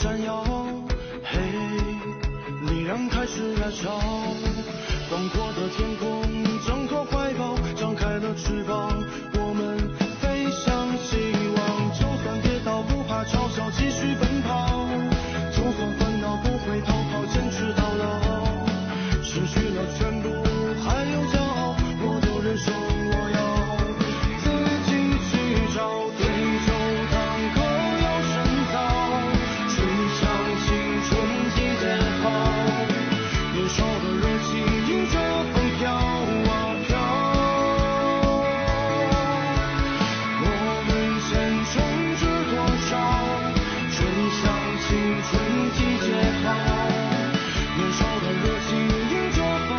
闪耀，嘿，力量开始燃烧，广阔的天空挣脱怀抱，张开了翅膀，我们飞向希望。就算跌倒不怕嘲笑，继续奔跑，就算烦恼不会逃跑，坚持到老。失去了全部还有骄傲，我都忍受，我要自己去找。对酒当歌要深造，吹响青春季节号，年少的热情迎着风飘啊飘，我们前程知多少，吹响青春季节号，年少的热情迎着风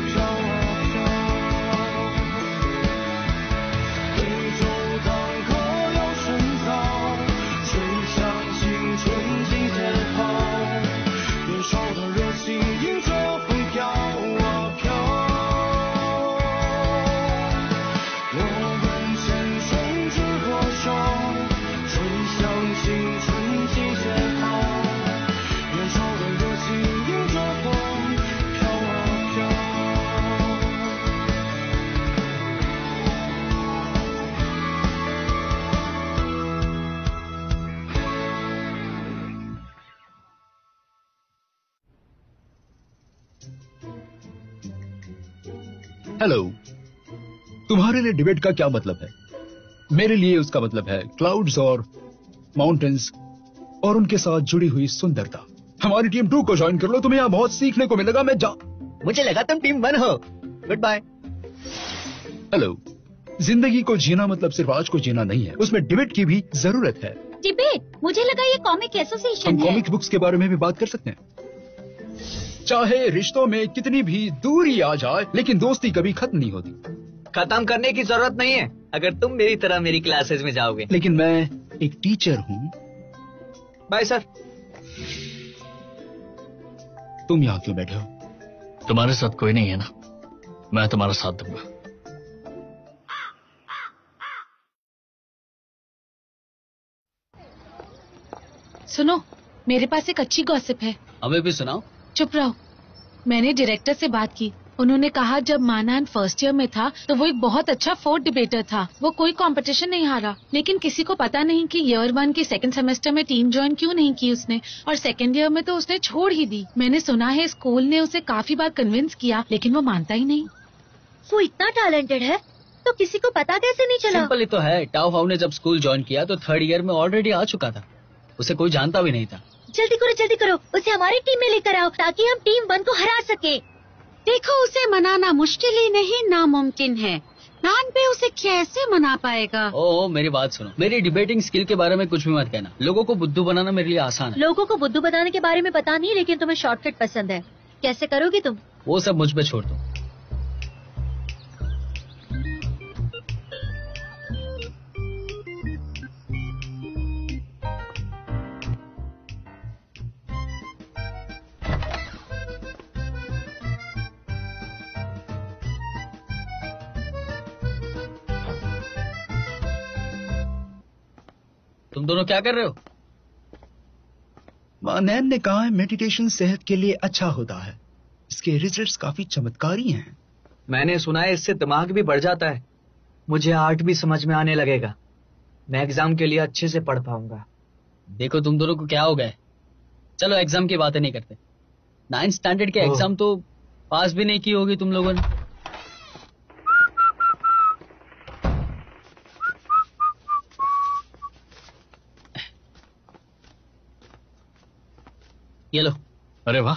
飘啊飘，对酒当歌要深造，吹响青春季节号，年少的热情迎着风飘啊飘，我们前程知多少，吹响青春季节号，年少的热情迎着风飘啊飘。हेलो, तुम्हारे लिए डिबेट का क्या मतलब है? मेरे लिए उसका मतलब है क्लाउड्स और माउंटेन्स और उनके साथ जुड़ी हुई सुंदरता। हमारी टीम 2 को ज्वाइन कर लो, तुम्हें यहाँ बहुत सीखने को मिलेगा। मुझे लगा तुम टीम 1 हो। Good bye. हेलो, जिंदगी को जीना मतलब सिर्फ आज को जीना नहीं है, उसमें डिबेट की भी जरूरत है। डिबेट? मुझे लगा ये कॉमिक एसोसिएशन हम है। कॉमिक बुक्स के बारे में भी बात कर सकते हैं। चाहे रिश्तों में कितनी भी दूरी आ जाए, लेकिन दोस्ती कभी खत्म नहीं होती। खत्म करने की जरूरत नहीं है अगर तुम मेरी तरह मेरी क्लासेस में जाओगे। लेकिन मैं एक टीचर हूँ। Bye sir. तुम यहाँ क्यों बैठे हो? तुम्हारे साथ कोई नहीं है ना, मैं तुम्हारा साथ दूंगा। सुनो, मेरे पास एक अच्छी गॉसिप है। हमें भी सुनाओ। चुप रहो। मैंने डायरेक्टर से बात की। उन्होंने कहा जब मानान फर्स्ट ईयर में था तो वो एक बहुत अच्छा फोर्थ डिबेटर था। वो कोई कंपटीशन नहीं हारा, लेकिन किसी को पता नहीं कि ईयर 1 के सेकंड सेमेस्टर में टीम ज्वाइन क्यों नहीं की उसने, और सेकंड ईयर में तो उसने छोड़ ही दी। मैंने सुना है स्कूल ने उसे काफी बार कन्विंस किया, लेकिन वो मानता ही नहीं। वो इतना टैलेंटेड है तो किसी को पता कैसे नहीं चला? सिंपल ही तो है। टाओ हाउ ने जब स्कूल ज्वाइन किया तो थर्ड ईयर में ऑलरेडी आ चुका था, उसे कोई जानता भी नहीं था। जल्दी करो, उसे हमारी टीम में लेकर आओ ताकि हम टीम 1 को हरा सके। देखो, उसे मनाना मुश्किल ही नहीं नामुमकिन है। नान पे उसे कैसे मना पाएगा? ओ मेरी बात सुनो, मेरी डिबेटिंग स्किल के बारे में कुछ भी मत कहना। लोगों को बुद्धू बनाना मेरे लिए आसान है। लोगों को बुद्धू बनाने के बारे में पता नहीं, लेकिन तुम्हें शॉर्टकट पसंद है। कैसे करोगे तुम? वो सब मुझ पे छोड़ दो। तुम दोनों क्या कर रहे हो? मानैन ने कहा है मेडिटेशन सेहत के लिए अच्छा होता है। इसके रिजल्ट्स काफी चमत्कारी हैं। मैंने सुना है इससे दिमाग भी बढ़ जाता है। मुझे आर्ट भी समझ में आने लगेगा। मैं एग्जाम के लिए अच्छे से पढ़ पाऊंगा। देखो तुम दोनों को क्या हो गया है। चलो एग्जाम की बातें नहीं करते। 9th स्टैंडर्ड के एग्जाम तो पास भी नहीं की होगी तुम लोगों ने। ये लो। अरे वाह,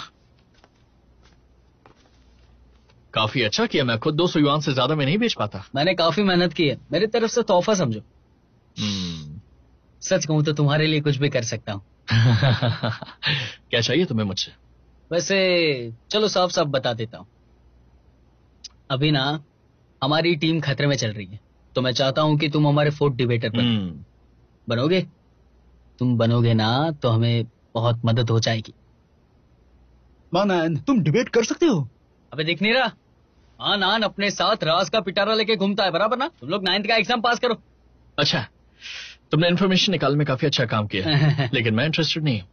काफी अच्छा किया। मैं खुद 200 युआन से ज्यादा में नहीं बेच पाता। मैंने काफी मेहनत की है, मेरी तरफ से तोहफा समझो। सच कहूं तो तुम्हारे लिए कुछ भी कर सकता हूँ। क्या चाहिए तुम्हें मुझसे? वैसे चलो साफ साफ बता देता हूँ। अभी ना हमारी टीम खतरे में चल रही है, तो मैं चाहता हूँ कि तुम हमारे फोर्थ डिबेटर बनोगे। तुम बनोगे ना तो हमें बहुत मदद हो जाएगी। मानैन, तुम डिबेट कर सकते हो? अबे दिख नहीं रहा? हाँ, नान अपने साथ राज का पिटारा लेके घूमता है, बराबर ना? तुम लोग 9th का एग्जाम पास करो। अच्छा, तुमने इन्फॉर्मेशन निकालने में काफी अच्छा काम किया। लेकिन मैं इंटरेस्टेड नहीं हूँ।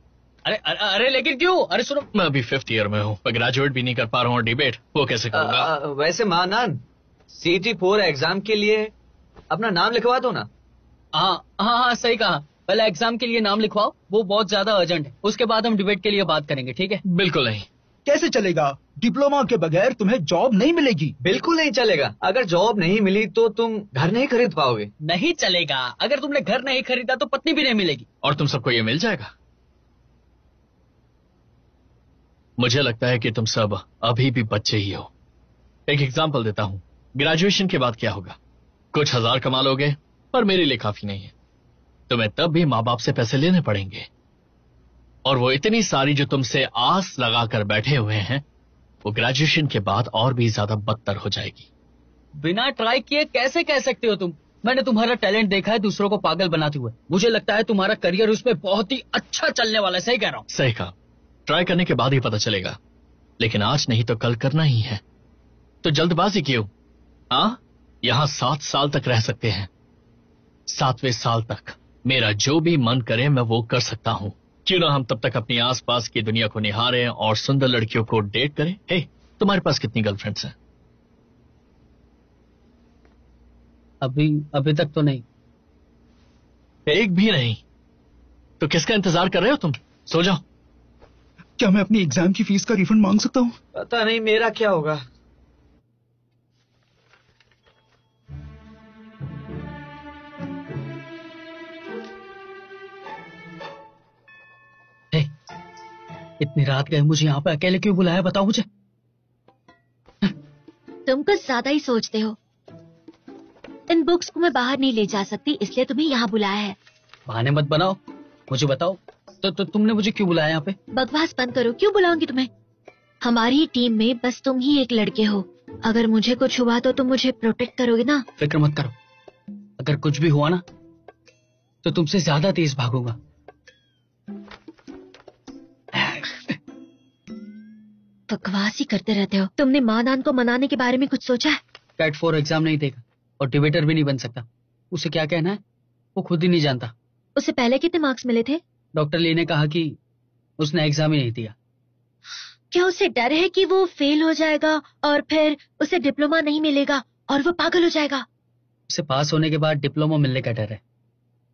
अरे अरे, अरे लेकिन क्यों? अरे सुनो, मैं अभी 5th ईयर में हूँ, मैं ग्रेजुएट भी नहीं कर पा रहा हूँ और डिबेट वो कैसे करूंगा? वैसे मानान CT4 एग्जाम के लिए अपना नाम लिखवा दो ना। हाँ हाँ हाँ, सही कहा। पहले एग्जाम के लिए नाम लिखवाओ, वो बहुत ज्यादा अर्जेंट है। उसके बाद हम डिबेट के लिए बात करेंगे, ठीक है? बिल्कुल नहीं। कैसे चलेगा? डिप्लोमा के बगैर तुम्हें जॉब नहीं मिलेगी। बिल्कुल नहीं चलेगा। अगर जॉब नहीं मिली तो तुम घर नहीं खरीद पाओगे। नहीं चलेगा। अगर तुमने घर नहीं खरीदा तो पत्नी भी नहीं मिलेगी। और तुम सबको ये मिल जाएगा? मुझे लगता है कि तुम सब अभी भी बच्चे ही हो। एक एग्जाम्पल देता हूं, ग्रेजुएशन के बाद क्या होगा? कुछ हजार कमा लोगे, पर मेरे लिए काफी नहीं है। तुम्हें तब भी माँ बाप से पैसे लेने पड़ेंगे, और वो इतनी सारी जो तुमसे आस लगाकर बैठे हुए हैं, वो ग्रेजुएशन के बाद और भी ज्यादा बदतर हो जाएगी। बिना ट्राई किए कैसे कह सकते हो तुम? मैंने तुम्हारा टैलेंट देखा है दूसरों को पागल बनाते हुए। मुझे लगता है तुम्हारा करियर उसमें बहुत ही अच्छा चलने वाला है। सही कह रहा हूँ? सही कहा। ट्राई करने के बाद ही पता चलेगा, लेकिन आज नहीं तो कल करना ही है। तो जल्दबाजी क्यों? हाँ, यहां 7 साल तक रह सकते हैं। 7वें साल तक मेरा जो भी मन करे मैं वो कर सकता हूं। क्यों ना हम तब तक अपनी आसपास की दुनिया को निहारें और सुंदर लड़कियों को डेट करें। हे, तुम्हारे पास कितनी गर्लफ्रेंड्स हैं? अभी तक तो नहीं। एक भी नहीं? तो किसका इंतजार कर रहे हो तुम? सो जाओ। क्या मैं अपनी एग्जाम की फीस का रिफंड मांग सकता हूँ? पता नहीं मेरा क्या होगा। इतनी रात गए, मुझे यहाँ पे अकेले क्यों बुलाया? बताओ मुझे। तुम कुछ ज्यादा ही सोचते हो। इन बुक्स को मैं बाहर नहीं ले जा सकती, इसलिए तुम्हें यहाँ बुलाया है। बहाने मत बनाओ, मुझे बताओ तो तुमने मुझे क्यों बुलाया यहाँ पे? बकवास बंद करो। क्यों बुलाऊंगी तुम्हें? हमारी टीम में बस तुम ही एक लड़के हो। अगर मुझे कुछ हुआ तो तुम मुझे प्रोटेक्ट करोगे ना? फिक्र मत करो, अगर कुछ भी हुआ ना तो तुमसे ज्यादा तेज भागूंगा। बकवास ही करते रहते हो। तुमने माँ नान को मनाने के बारे में कुछ सोचा है? कैट 4 एग्जाम नहीं देगा और डिबेटर भी नहीं बन सकता। उसे क्या कहना है वो खुद ही नहीं जानता। उसे पहले कितने मार्क्स मिले थे? डॉक्टर ली ने कहा कि उसने एग्जाम ही नहीं दिया। क्या उसे डर है कि वो फेल हो जाएगा और फिर उसे डिप्लोमा नहीं मिलेगा और वो पागल हो जाएगा? उसे पास होने के बाद डिप्लोमा मिलने का डर है।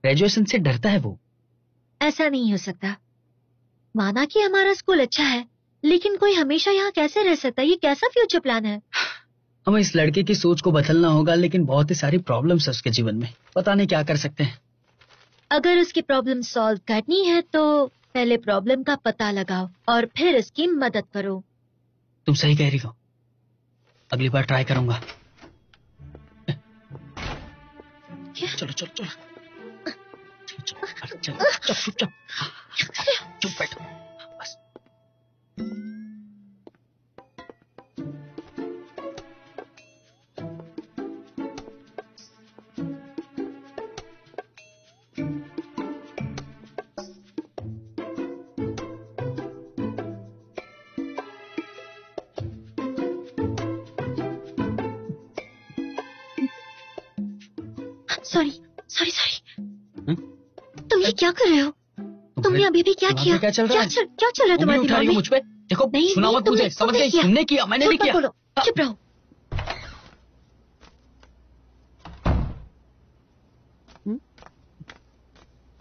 ग्रेजुएशन से डरता है वो। ऐसा नहीं हो सकता। माना कि हमारा स्कूल अच्छा है, लेकिन कोई हमेशा यहाँ कैसे रह सकता है? ये कैसा फ्यूचर प्लान है? हमें इस लड़के की सोच को बदलना होगा, लेकिन बहुत ही सारी प्रॉब्लम्स है उसके जीवन में। पता नहीं क्या कर सकते हैं। अगर उसकी प्रॉब्लम सॉल्व करनी है तो पहले प्रॉब्लम का पता लगाओ और फिर इसकी मदद करो। तुम सही कह रही हो, अगली बार ट्राई करूंगा। क्या? चलो चलो चलो चलो चलो चुप चुप चुप बैठो बस। Sorry sorry sorry. तुम ये क्या कर रहे हो? तुमने अभी भी क्या किया? क्या चल रहा है? क्या चल रहा है तुम्हारे दिमाग में? मुझ पे देखो। नहीं, सुना नहीं, मत मुझे। समझ गई? तुमने किया, मैंने नहीं किया। बोलो, चुप रहो।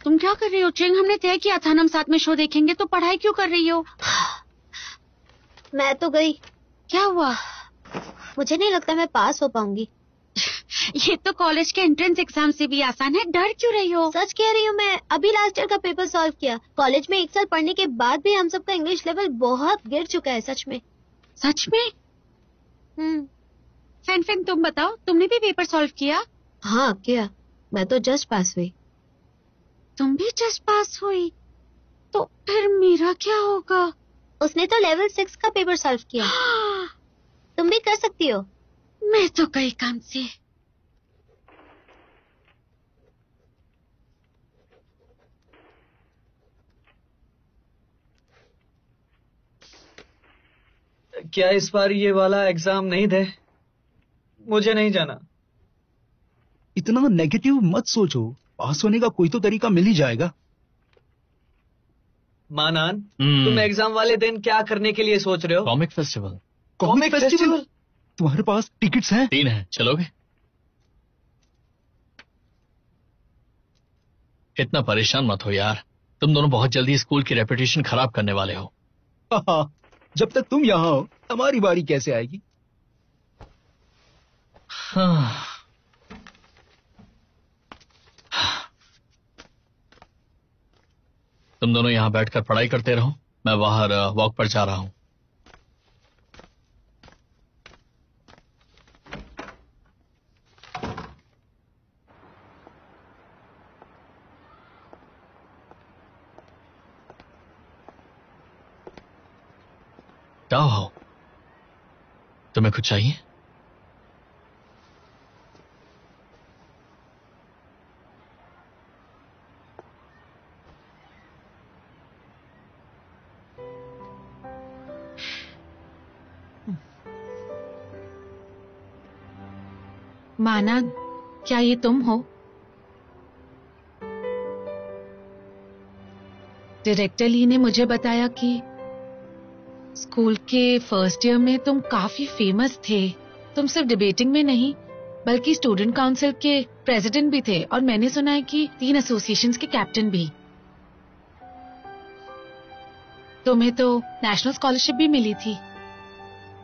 तुम क्या कर रही हो चिंग? हमने तय किया था ना हम साथ में शो देखेंगे, तो पढ़ाई क्यों कर रही हो? मैं तो गई। क्या हुआ? मुझे नहीं लगता मैं पास हो पाऊंगी। ये तो कॉलेज के एंट्रेंस एग्जाम से भी आसान है, डर क्यों रही हो? सच कह रही हूँ, मैं अभी लास्ट ईयर का पेपर सॉल्व किया। कॉलेज में 1 साल पढ़ने के बाद भी हम सबका इंग्लिश लेवल बहुत गिर चुका है। सच में। सच में? फैन तुम बताओ, तुमने भी पेपर सॉल्व किया? हाँ किया, मैं तो जस्ट पास हुई। तुम भी जस्ट पास हुई? तो फिर मेरा क्या होगा? उसने तो लेवल 6 का पेपर सॉल्व किया। तुम भी कर सकती हो। मैं तो कई काम से। क्या इस बार ये वाला एग्जाम नहीं दे? मुझे नहीं जाना। इतना नेगेटिव मत सोचो, पास होने का कोई तो तरीका मिल ही जाएगा। मानान, तुम एग्जाम वाले दिन क्या करने के लिए सोच रहे हो? Comic festival. Comic festival? तुम्हारे पास टिकट्स हैं? 3 हैं, चलोगे? इतना परेशान मत हो यार, तुम दोनों बहुत जल्दी स्कूल की रेपुटेशन खराब करने वाले हो। जब तक तुम यहाँ हो हमारी बारी कैसे आएगी? हाँ। तुम दोनों यहां बैठकर पढ़ाई करते रहो, मैं बाहर वॉक पर जा रहा हूं। क्या हो, तुम्हें कुछ चाहिए? मानान, क्या ये तुम हो? डायरेक्टर ली ने मुझे बताया कि स्कूल के फर्स्ट ईयर में तुम काफी फेमस थे। तुम सिर्फ डिबेटिंग में नहीं बल्कि स्टूडेंट काउंसिल के प्रेसिडेंट भी थे और मैंने सुना है कि 3 एसोसिएशंस के कैप्टन भी। तुम्हें तो नेशनल स्कॉलरशिप भी मिली थी।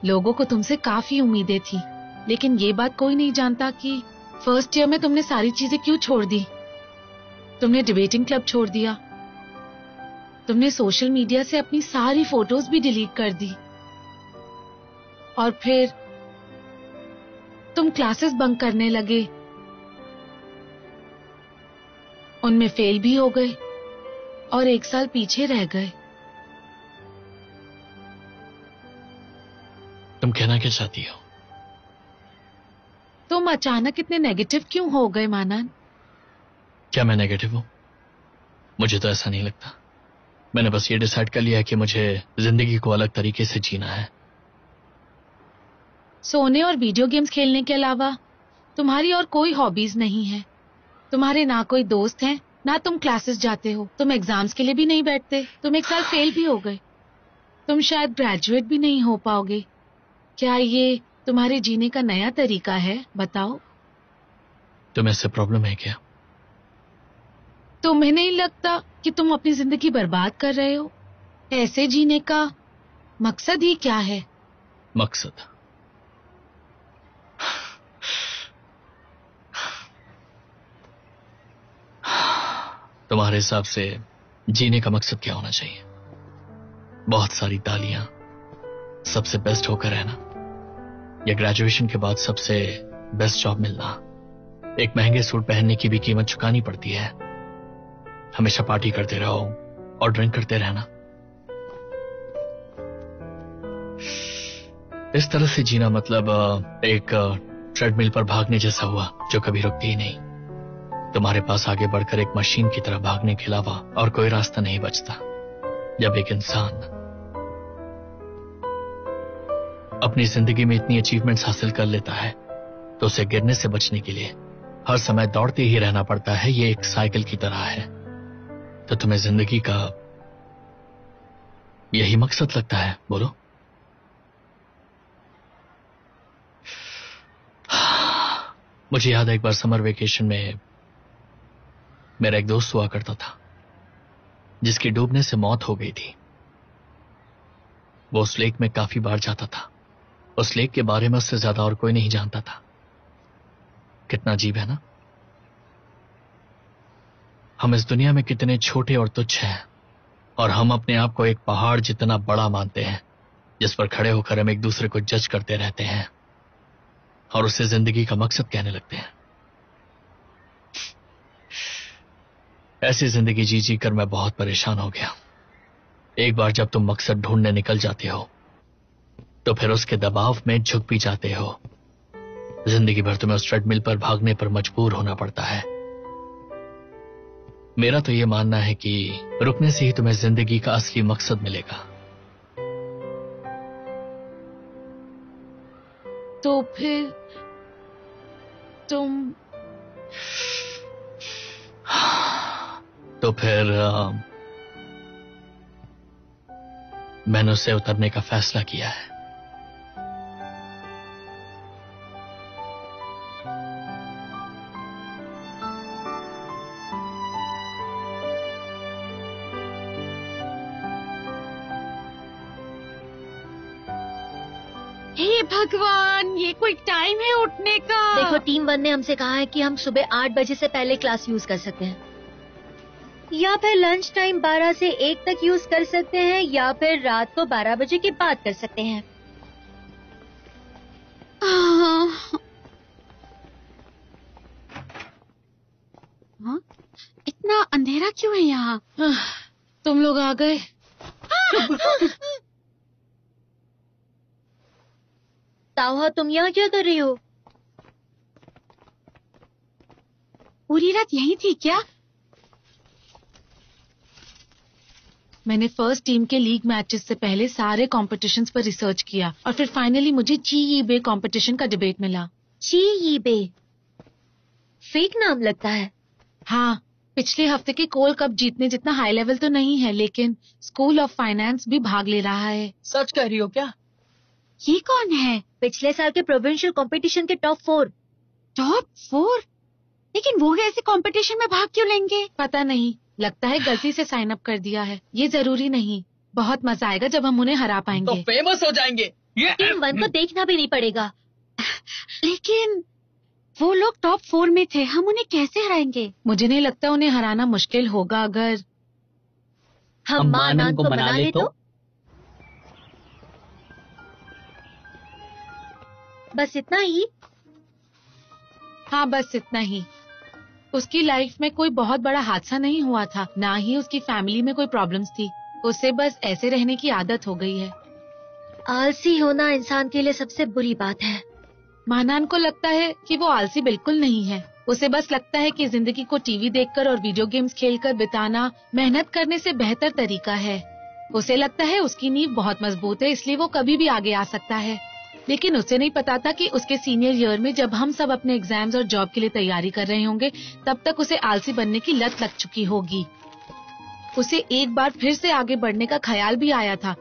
लोगों को तुमसे काफी उम्मीदें थी, लेकिन ये बात कोई नहीं जानता कि फर्स्ट ईयर में तुमने सारी चीजें क्यों छोड़ दी। तुमने डिबेटिंग क्लब छोड़ दिया, तुमने सोशल मीडिया से अपनी सारी फोटोज भी डिलीट कर दी, और फिर तुम क्लासेस बंक करने लगे, उनमें फेल भी हो गए और 1 साल पीछे रह गए। तुम कहना क्या चाहती हो? तुम अचानक इतने नेगेटिव क्यों हो गए मानान? क्या मैं नेगेटिव हूं? मुझे तो ऐसा नहीं लगता। मैंने बस ये डिसाइड कर लिया है कि मुझे जिंदगी को अलग तरीके से जीना है। सोने और वीडियो गेम्स खेलने के अलावा तुम्हारी और कोई हॉबीज नहीं है। तुम्हारे ना कोई दोस्त हैं, ना तुम क्लासेस जाते हो, तुम एग्जाम्स के लिए भी नहीं बैठते, तुम 1 साल फेल भी हो गए, तुम शायद ग्रेजुएट भी नहीं हो पाओगे। क्या ये तुम्हारे जीने का नया तरीका है? बताओ। तुम्हें इससे प्रॉब्लम है क्या? तुम्हें नहीं लगता कि तुम अपनी जिंदगी बर्बाद कर रहे हो? ऐसे जीने का मकसद ही क्या है? मकसद? तुम्हारे हिसाब से जीने का मकसद क्या होना चाहिए? बहुत सारी तालियां, सबसे बेस्ट होकर रहना, या ग्रेजुएशन के बाद सबसे बेस्ट जॉब मिलना? एक महंगे सूट पहनने की भी कीमत चुकानी पड़ती है। हमेशा पार्टी करते रहो और ड्रिंक करते रहना। इस तरह से जीना मतलब एक ट्रेडमिल पर भागने जैसा हुआ जो कभी रुकती ही नहीं। तुम्हारे पास आगे बढ़कर एक मशीन की तरह भागने के अलावा और कोई रास्ता नहीं बचता। जब एक इंसान अपनी जिंदगी में इतनी अचीवमेंट्स हासिल कर लेता है तो उसे गिरने से बचने के लिए हर समय दौड़ते ही रहना पड़ता है। ये एक साइकिल की तरह है। तो तुम्हें जिंदगी का यही मकसद लगता है? बोलो। मुझे याद है एक बार समर वेकेशन में मेरा एक दोस्त हुआ करता था जिसकी डूबने से मौत हो गई थी। वो उस लेक में काफी बार जाता था। उस लेक के बारे में उससे ज्यादा और कोई नहीं जानता था। कितना अजीब है ना? हम इस दुनिया में कितने छोटे और तुच्छ हैं, और हम अपने आप को एक पहाड़ जितना बड़ा मानते हैं जिस पर खड़े होकर हम एक दूसरे को जज करते रहते हैं और उसे जिंदगी का मकसद कहने लगते हैं। ऐसी जिंदगी जी जी कर मैं बहुत परेशान हो गया। एक बार जब तुम मकसद ढूंढने निकल जाते हो तो फिर उसके दबाव में झुक भी जाते हो। जिंदगी भर तुम्हें उस ट्रेडमिल पर भागने पर मजबूर होना पड़ता है। मेरा तो यह मानना है कि रुकने से ही तुम्हें जिंदगी का असली मकसद मिलेगा। तो फिर तुम मैंने उससे उतरने का फैसला किया है। हे भगवान, ये कोई टाइम है उठने का? देखो, टीम 1 ने हमसे कहा है कि हम सुबह 8 बजे से पहले क्लास यूज कर सकते हैं, या फिर लंच टाइम 12 से 1 तक यूज कर सकते हैं, या फिर रात को 12 बजे के बाद कर सकते हैं। हाँ? इतना अंधेरा क्यों है यहाँ? तुम लोग आ गए। ताहा, तुम यहाँ क्या कर रही हो? पूरी रात यहीं थी क्या? मैंने फर्स्ट टीम के लीग मैचेस से पहले सारे कॉम्पिटिशन्स पर रिसर्च किया और फिर फाइनली मुझे जीईबे कॉम्पिटिशन का डिबेट मिला। जीईबे? फेक नाम लगता है। हाँ, पिछले हफ्ते के कोल कप जीतने जितना हाई लेवल तो नहीं है, लेकिन स्कूल ऑफ फाइनेंस भी भाग ले रहा है। सच कह रही हो क्या? ये कौन है? पिछले साल के प्रोविंशियल कंपटीशन के टॉप 4। टॉप 4? लेकिन वो ऐसे कंपटीशन में भाग क्यों लेंगे? पता नहीं, लगता है गलती से साइन अप कर दिया है। ये जरूरी नहीं, बहुत मजा आएगा जब हम उन्हें हरा पाएंगे। तो फेमस हो जाएंगे। टीम 1 को देखना भी नहीं पड़ेगा। लेकिन वो लोग टॉप 4 में थे, हम उन्हें कैसे हराएंगे? मुझे नहीं लगता उन्हें हराना मुश्किल होगा अगर हम मानान को मना ले तो? बस इतना ही? हाँ, बस इतना ही। उसकी लाइफ में कोई बहुत बड़ा हादसा नहीं हुआ था, ना ही उसकी फैमिली में कोई प्रॉब्लम्स थी। उसे बस ऐसे रहने की आदत हो गई है। आलसी होना इंसान के लिए सबसे बुरी बात है। मानान को लगता है कि वो आलसी बिल्कुल नहीं है। उसे बस लगता है कि जिंदगी को टीवी देखकर और वीडियो गेम्स खेलकर बिताना मेहनत करने से बेहतर तरीका है। उसे लगता है उसकी नींव बहुत मजबूत है, इसलिए वो कभी भी आगे आ सकता है। लेकिन उसे नहीं पता था कि उसके सीनियर ईयर में जब हम सब अपने एग्जाम्स और जॉब के लिए तैयारी कर रहे होंगे, तब तक उसे आलसी बनने की लत लग चुकी होगी। उसे एक बार फिर से आगे बढ़ने का ख्याल भी आया था,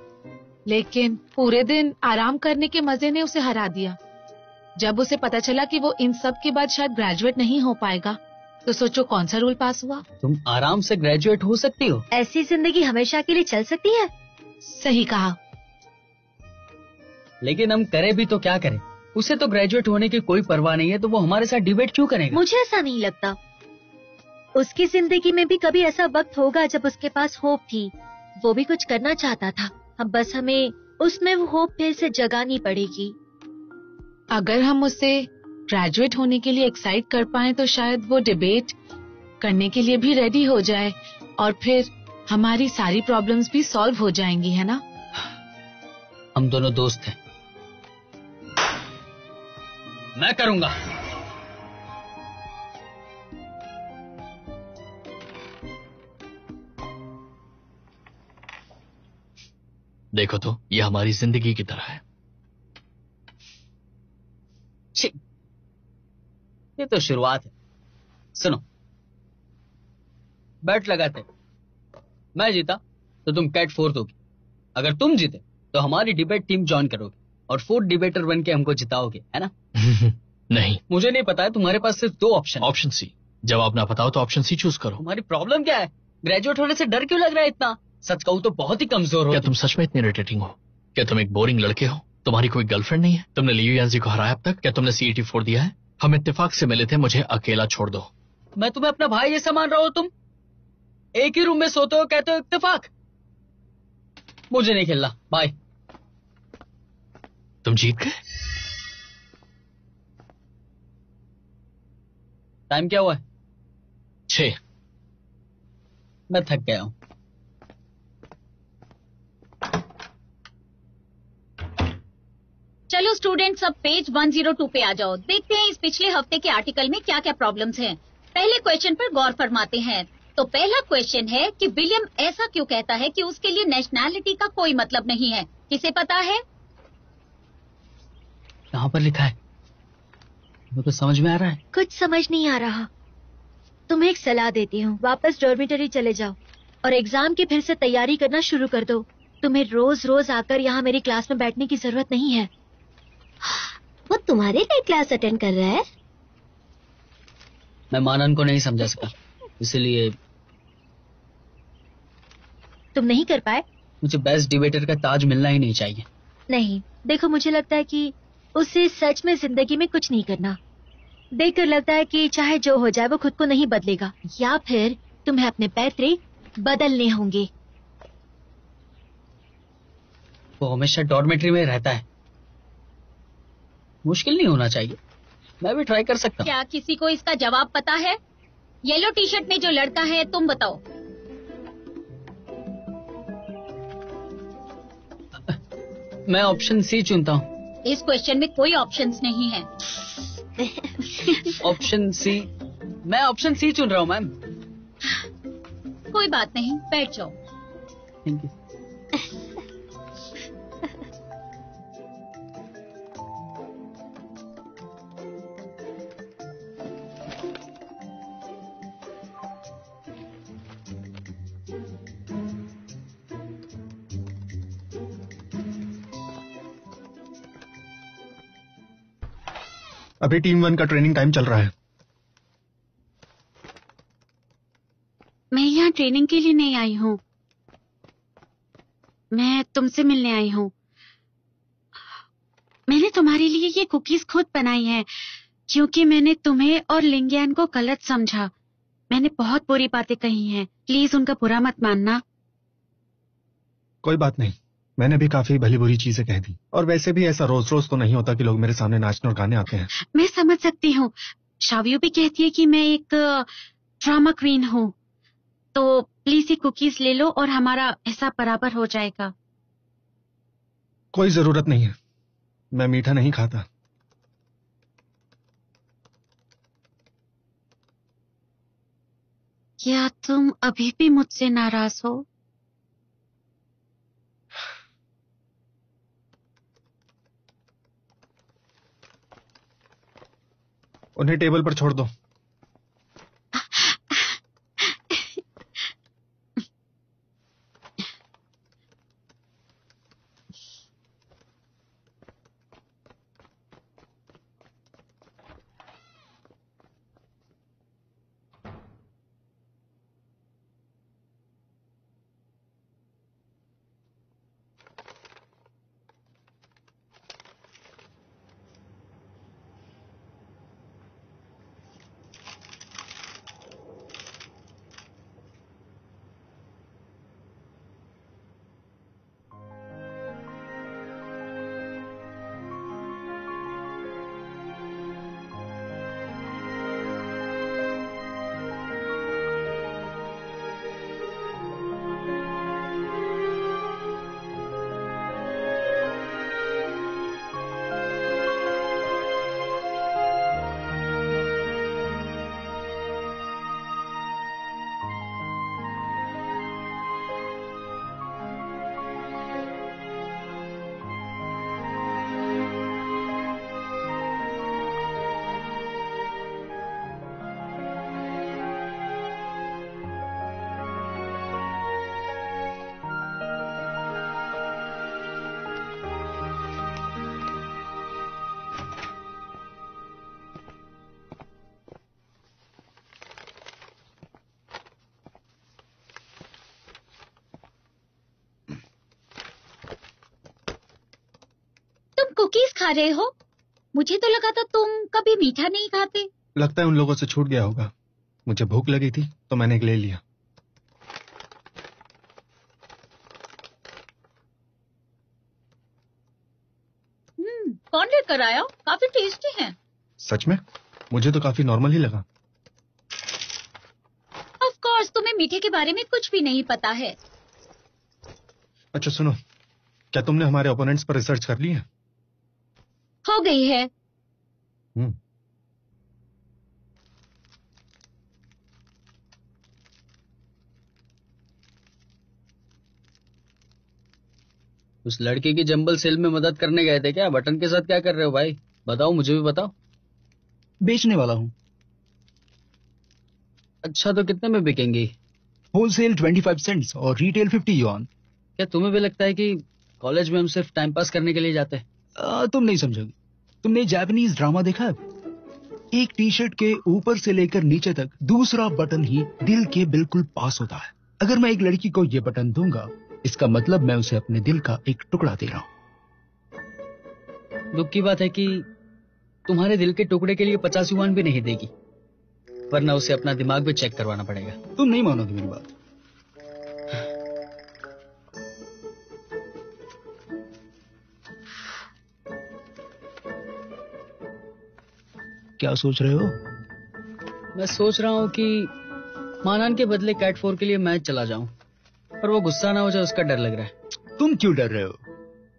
लेकिन पूरे दिन आराम करने के मजे ने उसे हरा दिया। जब उसे पता चला कि वो इन सब के बाद शायद ग्रेजुएट नहीं हो पाएगा, तो सोचो कौन सा रूल पास हुआ? तुम आराम से ग्रेजुएट हो सकती हो। ऐसी जिंदगी हमेशा के लिए चल सकती है। सही कहा। लेकिन हम करें भी तो क्या करें? उसे तो ग्रेजुएट होने की कोई परवाह नहीं है, तो वो हमारे साथ डिबेट क्यों करेगा? मुझे ऐसा नहीं लगता। उसकी जिंदगी में भी कभी ऐसा वक्त होगा जब उसके पास होप थी, वो भी कुछ करना चाहता था। अब बस हमें उसमें वो होप फिर से जगानी पड़ेगी। अगर हम उसे ग्रेजुएट होने के लिए एक्साइट कर पाए तो शायद वो डिबेट करने के लिए भी रेडी हो जाए और फिर हमारी सारी प्रॉब्लम्स भी सॉल्व हो जाएंगी, है ना? हम दोनों दोस्त हैं। मैं करूंगा। देखो तो, ये हमारी जिंदगी की तरह है। ये तो शुरुआत है। सुनो, बैट लगाते, मैं जीता तो तुम कैट 4 दोगी, अगर तुम जीते तो हमारी डिबेट टीम ज्वाइन करोगे और 4th डिबेटर बन के हमको जिताओगे, है ना? नहीं, मुझे नहीं पता है, तुम्हारे पास सिर्फ 2 ऑप्शन। Option C. जवाब ना बताओ तो ऑप्शन सी चूज करो। तुम्हारी प्रॉब्लम क्या है? ग्रेजुएट होने से डर क्यों लग रहा है इतना? सच कहूँ तो बहुत ही कमजोर हो। क्या तुम सच में इतने इरिटेटिंग हो? क्या तुम एक बोरिंग लड़के हो? तुम्हारी कोई गर्लफ्रेंड नहीं है? तुमने लियू यांजी को हराया अब तक? क्या तुमने CET 4 दिया है? हम इत्तेफाक से मिले थे, मुझे अकेला छोड़ दो। मैं तुम्हें अपना भाई जैसा मान रहा हूँ, तुम एक ही रूम में सोते हो, कहते हो इत्तेफाक। मुझे नहीं खेलना, बाय। तुम जीत गए। टाइम क्या हुआ है? 6। मैं थक गया हूँ। चलो स्टूडेंट, सब पेज 102 पे आ जाओ। देखते हैं इस पिछले हफ्ते के आर्टिकल में क्या क्या प्रॉब्लम्स हैं। पहले क्वेश्चन पर गौर फरमाते हैं। तो पहला क्वेश्चन है कि विलियम ऐसा क्यों कहता है कि उसके लिए नेशनैलिटी का कोई मतलब नहीं है? किसे पता है? कहाँ पर लिखा है? वो तो समझ में आ रहा है। कुछ समझ नहीं आ रहा। तुम्हें एक सलाह देती हूँ, वापस डॉर्मिटरी चले जाओ और एग्जाम की फिर से तैयारी करना शुरू कर दो। तुम्हें रोज रोज आकर यहाँ मेरी क्लास में बैठने की जरूरत नहीं है। वो तुम्हारे लिए क्लास अटेंड कर रहा है? मैं मानन को नहीं समझा सका, इसलिए तुम नहीं कर पाए? मुझे बेस्ट डिबेटर का ताज मिलना ही नहीं चाहिए। नहीं, देखो मुझे लगता है कि उसे सच में जिंदगी में कुछ नहीं करना। देखकर लगता है कि चाहे जो हो जाए वो खुद को नहीं बदलेगा, या फिर तुम्हें अपने पैतरे बदलने होंगे। वो हमेशा डॉर्मेट्री में रहता है, मुश्किल नहीं होना चाहिए, मैं भी ट्राई कर सकता हूँ। क्या किसी को इसका जवाब पता है? येलो टी शर्ट में जो लड़का है, तुम बताओ। मैं ऑप्शन सी चुनता हूँ। इस क्वेश्चन में कोई ऑप्शंस नहीं है। ऑप्शन सी, मैं ऑप्शन सी चुन रहा हूँ मैम। कोई बात नहीं, बैठ जाओ। Thank you. अभी टीम 1 का ट्रेनिंग टाइम चल रहा है। मैं यहाँ ट्रेनिंग के लिए नहीं आई हूँ, मैं तुमसे मिलने आई हूँ। मैंने तुम्हारे लिए ये कुकीज खुद बनाई है क्योंकि मैंने तुम्हें और लिंगियान को गलत समझा। मैंने बहुत बुरी बातें कही हैं, प्लीज उनका बुरा मत मानना। कोई बात नहीं, मैंने भी काफी भली बुरी चीजें कह दी, और वैसे भी ऐसा रोज रोज तो नहीं होता कि लोग मेरे सामने नाचने और गाने आते हैं। मैं समझ सकती हूँ, शावियो भी कहती है कि मैं एक ड्रामा क्वीन हूँ, तो प्लीज ये कुकीज ले लो और हमारा हिसाब बराबर हो जाएगा। कोई जरूरत नहीं है, मैं मीठा नहीं खाता। क्या तुम अभी भी मुझसे नाराज हो? उन्हें टेबल पर छोड़ दो। कुकीज खा रहे हो? मुझे तो लगा था तुम कभी मीठा नहीं खाते। लगता है उन लोगों से छूट गया होगा। मुझे भूख लगी थी तो मैंने एक ले लिया। कौन लेकर आया? काफी टेस्टी हैं। सच में? मुझे तो काफी नॉर्मल ही लगा। ऑफ कोर्स तुम्हें मीठे के बारे में कुछ भी नहीं पता है। अच्छा सुनो, क्या तुमने हमारे ओपोनेंट्स पर रिसर्च कर ली है? हो गई है। उस लड़के की जंबल सेल में मदद करने गए थे क्या? बटन के साथ क्या कर रहे हो भाई? बताओ, मुझे भी बताओ। बेचने वाला हूँ। अच्छा, तो कितने में बिकेंगी? होलसेल 25 सेंट्स और रिटेल 50 युआन। क्या तुम्हें भी लगता है कि कॉलेज में हम सिर्फ टाइम पास करने के लिए जाते हैं? तुम नहीं समझोगे। तुमने जापानीज ड्रामा देखा है? एक टी शर्ट के ऊपर से लेकर नीचे तक दूसरा बटन ही दिल के बिल्कुल पास होता है। अगर मैं एक लड़की को ये बटन दूंगा, इसका मतलब मैं उसे अपने दिल का एक टुकड़ा दे रहा हूँ। दुख की बात है कि तुम्हारे दिल के टुकड़े के लिए 50 युआन भी नहीं देगी, वरना उसे अपना दिमाग भी चेक करवाना पड़ेगा। तुम नहीं मानोगे मेरी बात। क्या सोच रहे हो? मैं सोच रहा हूँ कि मानान के बदले कैट 4 के लिए मैच चला जाऊं, पर वो गुस्सा ना हो जाए उसका डर लग रहा है। तुम क्यों डर रहे हो?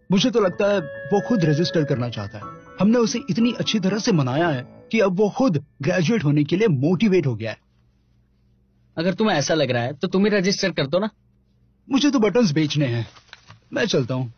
मुझे तो लगता है वो खुद रजिस्टर करना चाहता है। हमने उसे इतनी अच्छी तरह से मनाया है कि अब वो खुद ग्रेजुएट होने के लिए मोटिवेट हो गया है। अगर तुम्हें ऐसा लग रहा है तो तुम ही रजिस्टर कर दो ना। मुझे तो बटन्स बेचने हैं, मैं चलता हूँ।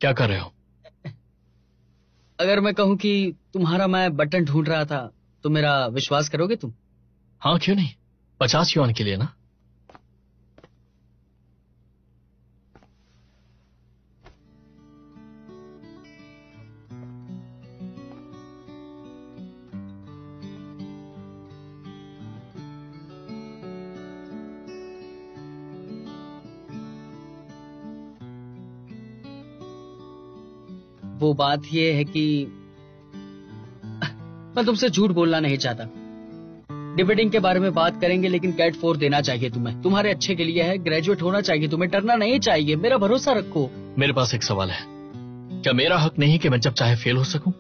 क्या कर रहे हो? अगर मैं कहूं कि तुम्हारा मैं बटन ढूंढ रहा था तो मेरा विश्वास करोगे तुम? हाँ, क्यों नहीं। 50 युआन के लिए ना। वो बात ये है कि मैं तुमसे झूठ बोलना नहीं चाहता। डिबेटिंग के बारे में बात करेंगे, लेकिन कैट 4 देना चाहिए तुम्हें। तुम्हारे अच्छे के लिए है, ग्रेजुएट होना चाहिए तुम्हें, डरना नहीं चाहिए। मेरा भरोसा रखो। मेरे पास एक सवाल है, क्या मेरा हक नहीं कि मैं जब चाहे फेल हो सकूं?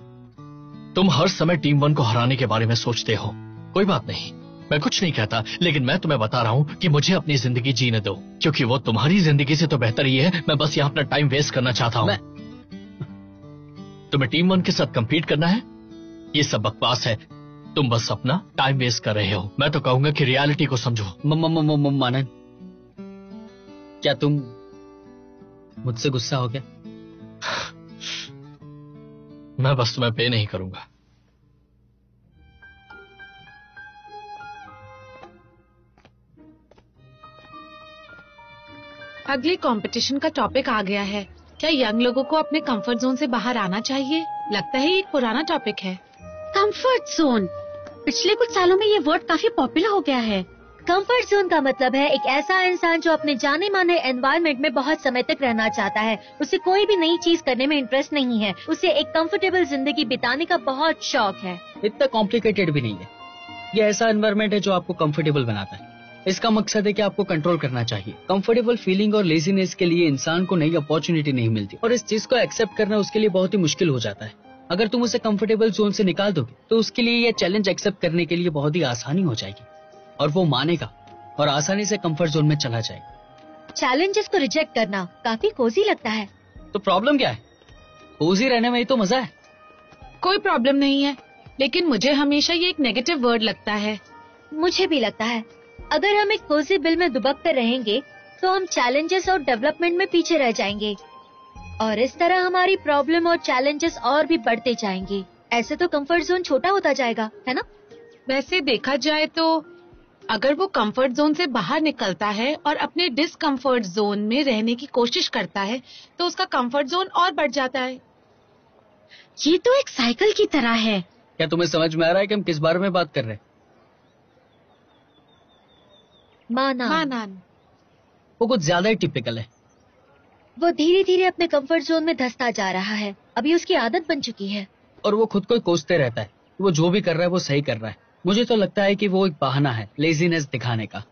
तुम हर समय टीम 1 को हराने के बारे में सोचते हो। कोई बात नहीं, मैं कुछ नहीं कहता, लेकिन मैं तुम्हें बता रहा हूं कि मुझे अपनी जिंदगी जीने दो, क्योंकि वो तुम्हारी जिंदगी से तो बेहतर ही है। मैं बस यहाँ अपना टाइम वेस्ट करना चाहता हूँ। तुम्हें टीम 1 के साथ कंपीट करना है, ये सब बकवास है। तुम बस अपना टाइम वेस्ट कर रहे हो। मैं तो कहूंगा कि रियलिटी को समझो। मानन, क्या तुम मुझसे गुस्सा हो गया? मैं बस तुम्हें पे नहीं करूंगा। अगले कंपटीशन का टॉपिक आ गया है। क्या यंग लोगों को अपने कंफर्ट जोन से बाहर आना चाहिए? लगता है ये एक पुराना टॉपिक है। कंफर्ट जोन, पिछले कुछ सालों में ये वर्ड काफी पॉपुलर हो गया है। कंफर्ट जोन का मतलब है एक ऐसा इंसान जो अपने जाने माने एनवायरनमेंट में बहुत समय तक रहना चाहता है। उसे कोई भी नई चीज करने में इंटरेस्ट नहीं है। उसे एक कंफर्टेबल जिंदगी बिताने का बहुत शौक है। इतना कॉम्प्लिकेटेड भी नहीं है। ये ऐसा एनवायरनमेंट है जो आपको कंफर्टेबल बनाता है। इसका मकसद है कि आपको कंट्रोल करना चाहिए। कंफर्टेबल फीलिंग और लेजीनेस के लिए इंसान को नई अपॉर्चुनिटी नहीं मिलती, और इस चीज को एक्सेप्ट करना उसके लिए बहुत ही मुश्किल हो जाता है। अगर तुम उसे कंफर्टेबल जोन से निकाल दोगे तो उसके लिए यह चैलेंज एक्सेप्ट करने के लिए बहुत ही आसानी हो जाएगी, और वो मानेगा और आसानी से कंफर्ट जोन में चला जाएगा। चैलेंजेस को रिजेक्ट करना काफी कोजी लगता है। तो प्रॉब्लम क्या है? कोजी रहने में ही तो मजा है। कोई प्रॉब्लम नहीं है, लेकिन मुझे हमेशा ये एक नेगेटिव वर्ड लगता है। मुझे भी लगता है अगर हम एक कोजी बिल में दुबक कर रहेंगे तो हम चैलेंजेस और डेवलपमेंट में पीछे रह जाएंगे, और इस तरह हमारी प्रॉब्लम और चैलेंजेस और भी बढ़ते जाएंगे। ऐसे तो कंफर्ट जोन छोटा होता जाएगा, है ना? वैसे देखा जाए तो अगर वो कंफर्ट जोन से बाहर निकलता है और अपने डिसकंफर्ट जोन में रहने की कोशिश करता है तो उसका कंफर्ट जोन और बढ़ जाता है। ये तो एक साइकिल की तरह है। क्या तुम्हें समझ में आ रहा है कि हम किस बारे में बात कर रहे हैं? मानान। वो कुछ ज्यादा ही टिपिकल है। वो धीरे धीरे अपने कंफर्ट जोन में धंसता जा रहा है। अभी उसकी आदत बन चुकी है, और वो खुद को कोसते रहता है। वो जो भी कर रहा है वो सही कर रहा है। मुझे तो लगता है कि वो एक बहाना है लेजीनेस दिखाने का।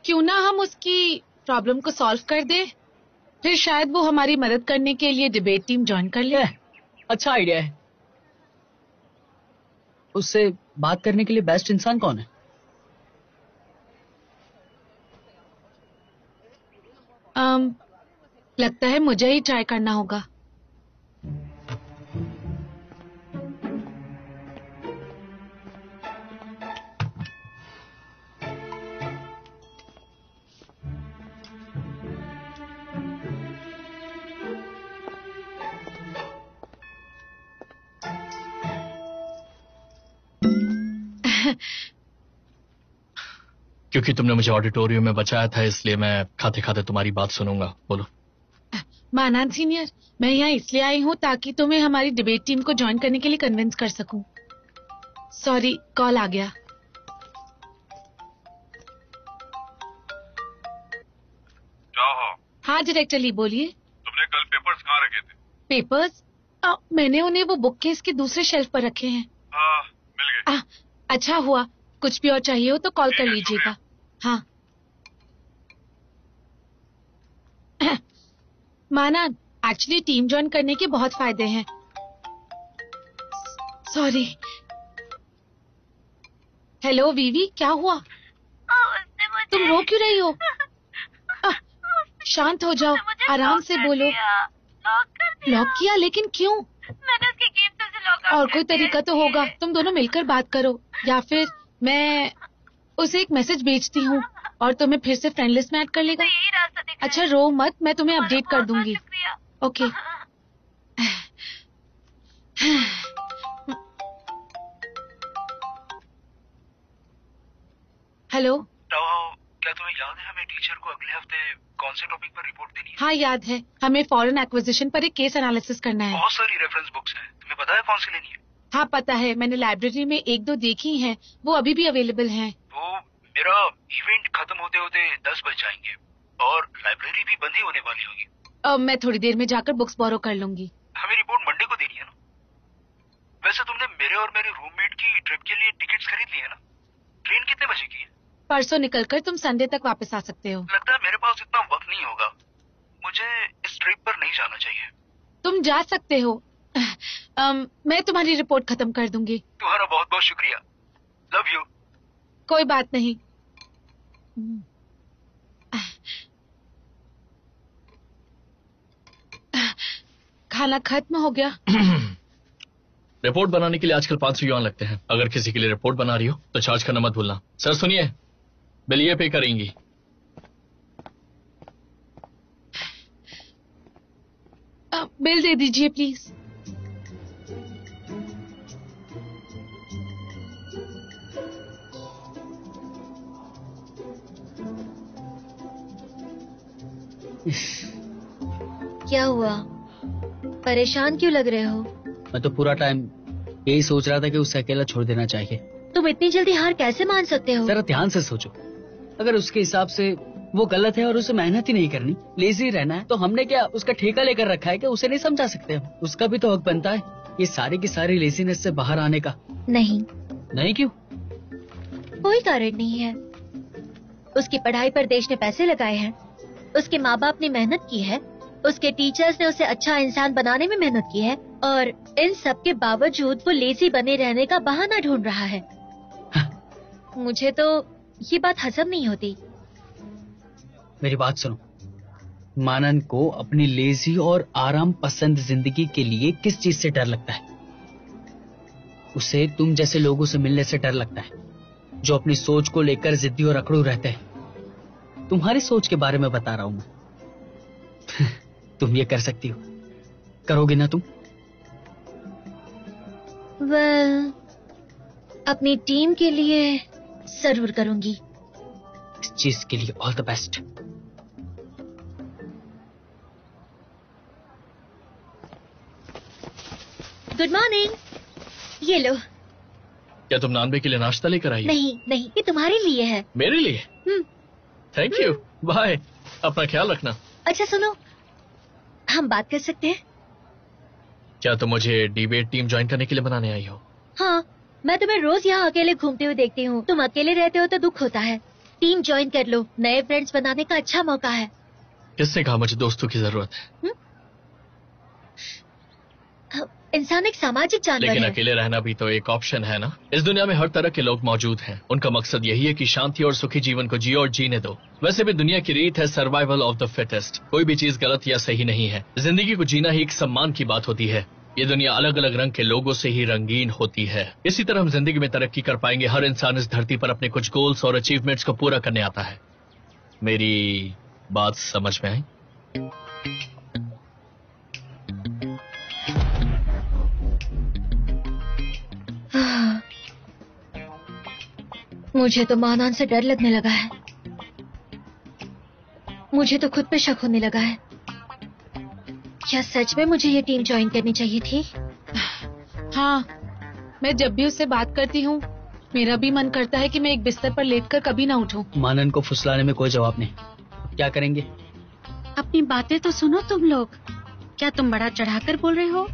क्यों ना हम उसकी प्रॉब्लम को सॉल्व कर दे? फिर शायद वो हमारी मदद करने के लिए डिबेट टीम ज्वाइन कर ले। अच्छा आइडिया है। उससे बात करने के लिए बेस्ट इंसान कौन है? लगता है मुझे ही ट्राई करना होगा। क्योंकि तुमने मुझे ऑडिटोरियम में बचाया था, इसलिए मैं खाते खाते तुम्हारी बात सुनूंगा। बोलो। मानान सीनियर, मैं यहाँ इसलिए आई हूँ ताकि तुम्हें हमारी डिबेट टीम को ज्वाइन करने के लिए कन्विंस कर सकूं। सॉरी, कॉल आ गया। हाँ डायरेक्टर ली, बोलिए। तुमने कल पेपर्स कहाँ रखे थे? पेपर्स? मैंने उन्हें वो बुक केस के दूसरे शेल्फ पर रखे हैं। मिल गए। अच्छा हुआ। कुछ भी और चाहिए हो तो कॉल कर लीजिएगा। हाँ। माना, एक्चुअली टीम ज्वाइन करने के बहुत फायदे हैं। सॉरी। हेलो वीवी, क्या हुआ? तुम रो क्यों रही हो? शांत हो जाओ, आराम से बोलो। लॉक किया? लेकिन क्यों? मैंने उसके गेम से लॉक आउट। और कोई तरीका तो होगा। तुम दोनों मिलकर बात करो, या फिर मैं उसे एक मैसेज भेजती हूँ और तुम्हें फिर से फ्रेंड लिस्ट में ऐड कर लेगा। अच्छा रो मत, मैं तुम्हें अपडेट कर दूंगी। ओके। हेलो। क्या तुम्हें याद है हमें टीचर को अगले हफ्ते कौन से टॉपिक पर रिपोर्ट देनी है? हाँ याद है, हमें फॉरेन एक्विजिशन पर एक केस एनालिसिस करना है। बहुत सारी रेफरेंस बुक्स हैं, तुम्हें पता है कौन सी लेनी है? हाँ पता है, मैंने लाइब्रेरी में एक दो देखी हैं, वो अभी भी अवेलेबल हैं। वो मेरा इवेंट खत्म होते होते 10 बज जाएंगे और लाइब्रेरी भी बंद ही होने वाली होगी। मैं थोड़ी देर में जाकर बुक्स बोरो कर लूंगी। हमें रिपोर्ट मंडे को देनी है ना? वैसे तुमने मेरे और मेरे रूममेट की ट्रिप के लिए टिकट्स खरीद ली है ना? ट्रेन कितने बजे की है? परसों निकलकर तुम संडे तक वापस आ सकते हो। लगता है मेरे पास इतना वक्त नहीं होगा, मुझे इस ट्रिप पर नहीं जाना चाहिए। तुम जा सकते हो। मैं तुम्हारी रिपोर्ट खत्म कर दूंगी। तुम्हारा बहुत बहुत शुक्रिया। Love you. कोई बात नहीं। खाना खत्म हो गया। रिपोर्ट बनाने के लिए आजकल 500 युआन लगते हैं। अगर किसी के लिए रिपोर्ट बना रही हो तो चार्ज करना मत भूलना। सर सुनिए, बिल ये पे करेंगी। बिल दे दीजिए प्लीज। क्या हुआ? परेशान क्यों लग रहे हो? मैं तो पूरा टाइम यही सोच रहा था कि उसे अकेला छोड़ देना चाहिए। तुम इतनी जल्दी हार कैसे मान सकते हो? जरा ध्यान से सोचो, अगर उसके हिसाब से वो गलत है और उसे मेहनत ही नहीं करनी, लेजी रहना है, तो हमने क्या उसका ठेका लेकर रखा है कि उसे नहीं समझा सकते हम? उसका भी तो हक बनता है ये सारी की सारी लेजीनेस से बाहर आने का। नहीं। नहीं क्यों? कोई कारण नहीं है। उसकी पढ़ाई पर देश ने पैसे लगाए हैं, उसके माँ बाप ने मेहनत की है, उसके टीचर्स ने उसे अच्छा इंसान बनाने में मेहनत की है, और इन सब के बावजूद वो लेजी बने रहने का बहाना ढूंढ रहा है। मुझे तो ये बात हजम नहीं होती। मेरी बात सुनो, मानन को अपनी लेजी और आराम पसंद जिंदगी के लिए किस चीज से डर लगता है? उसे तुम जैसे लोगों से मिलने से डर लगता है, जो अपनी सोच को लेकर जिद्दी और अकड़ू रहते हैं। तुम्हारी सोच के बारे में बता रहा हूं मैं। तुम ये कर सकती हो, करोगे ना तुम? वेल, अपनी टीम के लिए जरूर करूंगी। इस चीज के लिए all the best. Good morning. ये लो। क्या तुम नानबे के लिए नाश्ता लेकर आई? नहीं नहीं, ये तुम्हारे लिए है। मेरे लिए? Thank you, bye. अपना ख्याल रखना। अच्छा सुनो, हम बात कर सकते हैं? क्या तुम मुझे डिबेट टीम ज्वाइन करने के लिए बनाने आई हो? हाँ, मैं तुम्हें रोज यहाँ अकेले घूमते हुए देखती हूँ। तुम अकेले रहते हो तो दुख होता है। टीम ज्वाइन कर लो, नए फ्रेंड्स बनाने का अच्छा मौका है। किसने कहा मुझे दोस्तों की जरूरत है? इंसान एक सामाजिक जानवर लेकिन है। अकेले रहना भी तो एक ऑप्शन है ना। इस दुनिया में हर तरह के लोग मौजूद हैं। उनका मकसद यही है कि शांति और सुखी जीवन को जियो और जीने दो। वैसे भी दुनिया की रीत है सर्वाइवल ऑफ द फिटेस्ट। कोई भी चीज गलत या सही नहीं है। जिंदगी को जीना ही एक सम्मान की बात होती है। ये दुनिया अलग अलग रंग के लोगों से ही रंगीन होती है। इसी तरह हम जिंदगी में तरक्की कर पाएंगे। हर इंसान इस धरती पर अपने कुछ गोल्स और अचीवमेंट्स को पूरा करने आता है। मेरी बात समझ में आई? मुझे तो मानान से डर लगने लगा है। मुझे तो खुद पे शक होने लगा है। क्या सच में मुझे ये टीम ज्वाइन करनी चाहिए थी? हाँ, मैं जब भी उससे बात करती हूँ मेरा भी मन करता है कि मैं एक बिस्तर पर लेटकर कभी ना उठूं। मानन को फुसलाने में कोई जवाब नहीं। क्या करेंगे? अपनी बातें तो सुनो तुम लोग। क्या तुम बड़ा चढ़ाकर बोल रहे हो?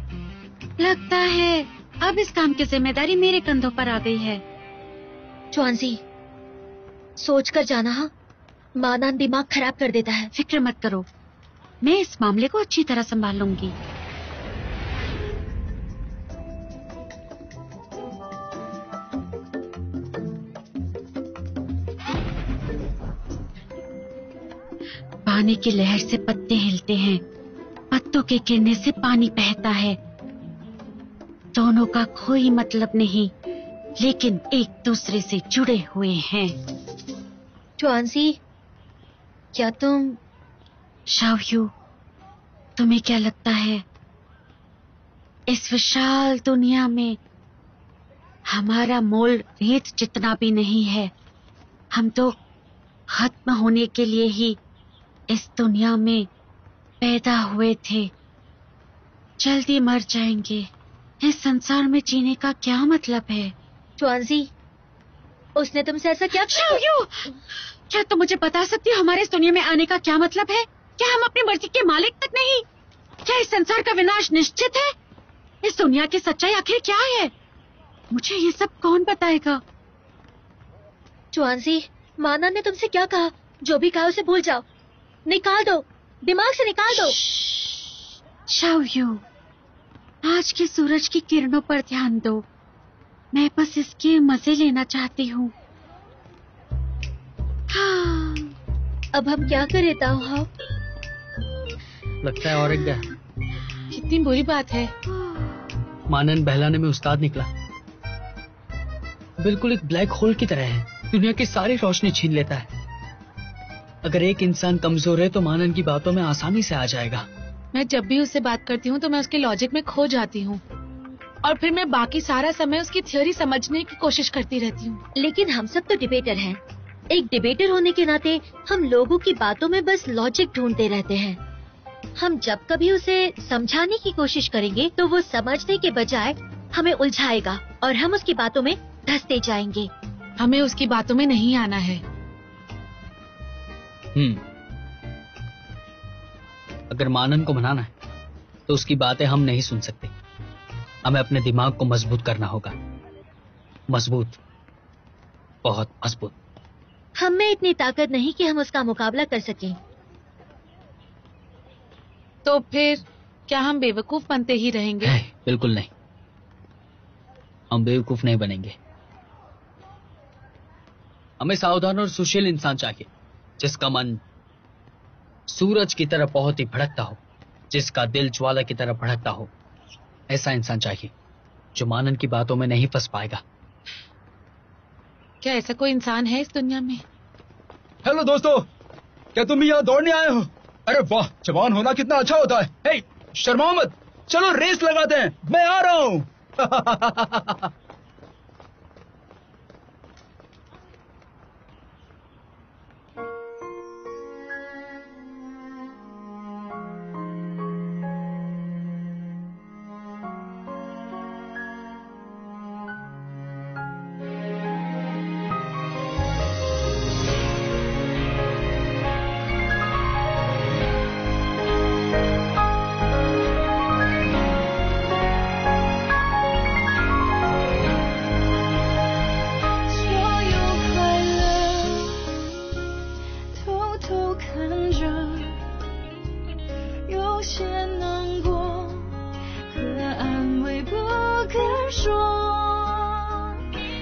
लगता है अब इस काम की जिम्मेदारी मेरे कंधों पर आ गई है। चुआंजी, सोच कर जाना। हाँ, मानान दिमाग खराब कर देता है। फिक्र मत करो, मैं इस मामले को अच्छी तरह संभाल लूंगी। पानी की लहर से पत्ते हिलते हैं, पत्तों के गिरने से पानी बहता है। दोनों का कोई मतलब नहीं, लेकिन एक दूसरे से जुड़े हुए हैं। चुआंजी, क्या तुम... शावयू, तुम्हें क्या लगता है इस विशाल दुनिया में हमारा मोल रेत जितना भी नहीं है। हम तो खत्म होने के लिए ही इस दुनिया में पैदा हुए थे। जल्दी मर जाएंगे। इस संसार में जीने का क्या मतलब है? चुआंजी, उसने तुमसे ऐसा क्या... शावयू, क्या तुम मुझे बता सकती हो हमारे इस दुनिया में आने का क्या मतलब है? क्या हम अपनी मर्जी के मालिक तक नहीं? क्या इस संसार का विनाश निश्चित है? इस दुनिया की सच्चाई आखिर क्या है? मुझे ये सब कौन बताएगा? चुआंजी, माना ने तुमसे क्या कहा? जो भी कहा उसे भूल जाओ। निकाल दो, दिमाग से निकाल दो। शावयू, आज के सूरज की किरणों पर ध्यान दो। मैं बस इसके मजे लेना चाहती हूँ। हाँ। अब हम क्या करें ताऊ? लगता है और एक गया। कितनी बुरी बात है। मानन बहलाने में उस्ताद निकला। बिल्कुल एक ब्लैक होल की तरह है। दुनिया की सारी रोशनी छीन लेता है। अगर एक इंसान कमजोर है तो मानन की बातों में आसानी से आ जाएगा। मैं जब भी उससे बात करती हूँ तो मैं उसके लॉजिक में खो जाती हूँ और फिर मैं बाकी सारा समय उसकी थ्योरी समझने की कोशिश करती रहती हूँ। लेकिन हम सब तो डिबेटर हैं। एक डिबेटर होने के नाते हम लोगों की बातों में बस लॉजिक ढूंढते रहते हैं। हम जब कभी उसे समझाने की कोशिश करेंगे तो वो समझने के बजाय हमें उलझाएगा और हम उसकी बातों में धंसते जाएंगे। हमें उसकी बातों में नहीं आना है। अगर मानन को मनाना है तो उसकी बातें हम नहीं सुन सकते। हमें अपने दिमाग को मजबूत करना होगा। मजबूत, बहुत मजबूत। हम में इतनी ताकत नहीं कि हम उसका मुकाबला कर सकें। तो फिर क्या हम बेवकूफ बनते ही रहेंगे? बिल्कुल नहीं, हम बेवकूफ नहीं बनेंगे। हमें सावधान और सुशील इंसान चाहिए, जिसका मन सूरज की तरह बहुत ही भड़कता हो, जिसका दिल ज्वाला की तरह भड़कता हो। ऐसा इंसान चाहिए जो मानन की बातों में नहीं फंस पाएगा। क्या ऐसा कोई इंसान है इस दुनिया में? हेलो दोस्तों, क्या तुम भी यहाँ दौड़ने आए हो? अरे वाह, जवान होना कितना अच्छा होता है। हे, शर्माओ मत, चलो रेस लगाते हैं, मैं आ रहा हूँ। 人说，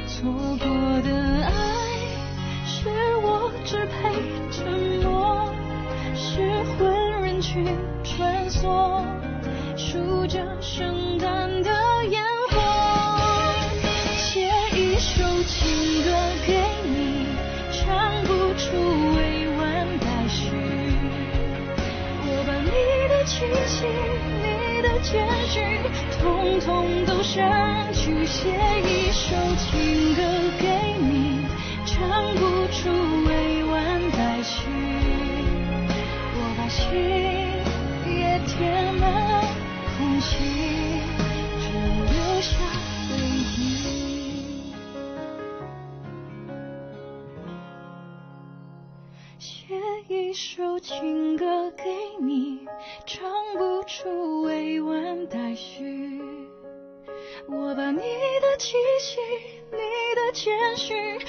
错过的爱是我只配沉默，是混人群穿梭，数着圣诞的烟火，写一首情歌给你，唱不出委婉待续，我把你的气息，你的简讯，统统都删去，写一首情歌给你，唱不出委婉待续，我把心也填满空气，只留下回忆。写一首情歌给你，唱不出委婉待续，我把你的气息，你的简讯，